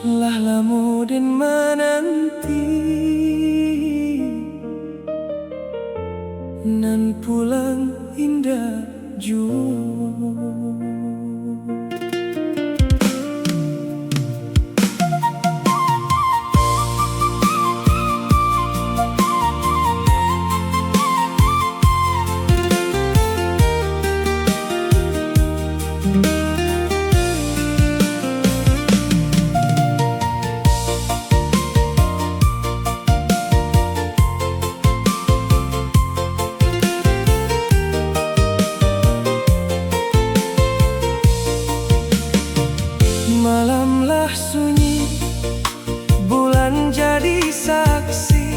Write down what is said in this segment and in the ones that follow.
Lah lamu den menanti nan pulang indah jua. Malamlah sunyi, bulan jadi saksi,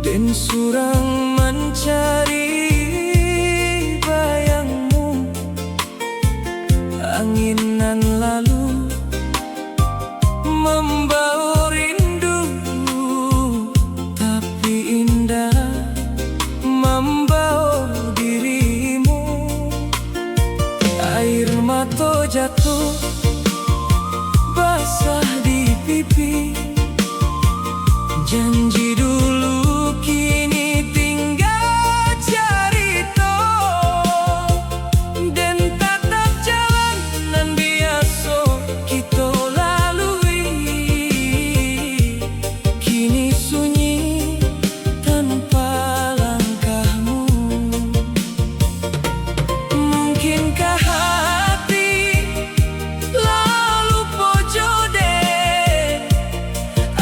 dan surang mencari bayangmu. Anginan lalu membawa rindu, tapi indah membawa dirimu. Air mata jatuh basah di pipi, janji dulu kini tinggal cerita, dan tatap jalan nan biasa kita lalui. Kini sunyi tanpa langkahmu. Mungkinkah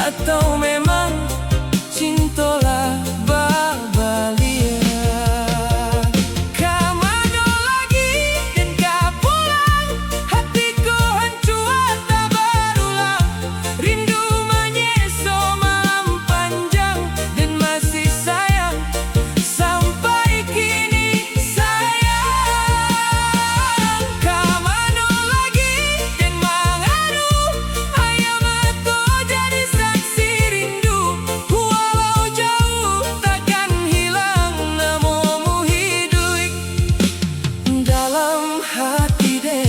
atau memang cintalah babalia? Kamano lagi dan kau pulang, hatiku hancur tak berulang. Rindu menyesal malam panjang, dan masih sayang sampai kini sayang. Kamano lagi dan mengadu, ayam atau jadi saksi rindu. Walau jauh takkan hilang, namamu hidup dalam hati deh.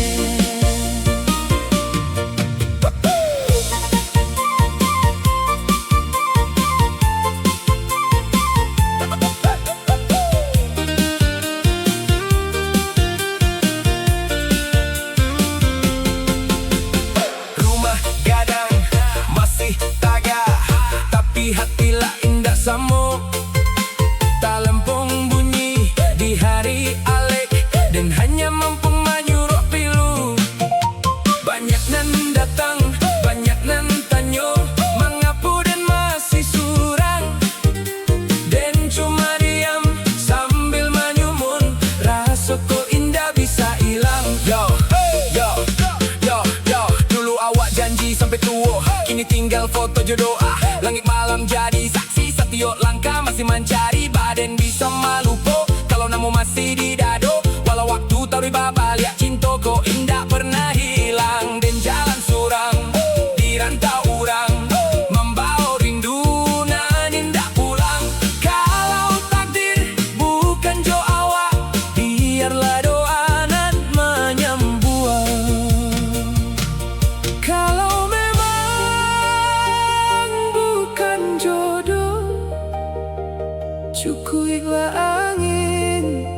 Rumah gadang masih tagah, tapi hatilah indah samo. Tak lempung bunyi di hari Alek, dan hanya mampu menyuruh pilu. Banyak nan datang, banyak nan tanyo, mengapu dan masih surang, dan cuma diam sambil menyumun. Rasa kok indah bisa hilang. Yo, yo, yo, yo. Dulu awak janji sampai tua, kini tinggal foto jodoh. Langit malam jadi saksi, setiap langkah masih mencari. Badan bisa malupo kalau namu masih di dado. Walau waktu tahu di babal, ya cinta kok indah pernah hilang. Dan jalan surang di rantau urang, membawa rindu nan indah pulang. Kalau takdir bukan jo awak, biarlah doa nan menyembuh. Kalau memang bukan jodoh, cukuilah angin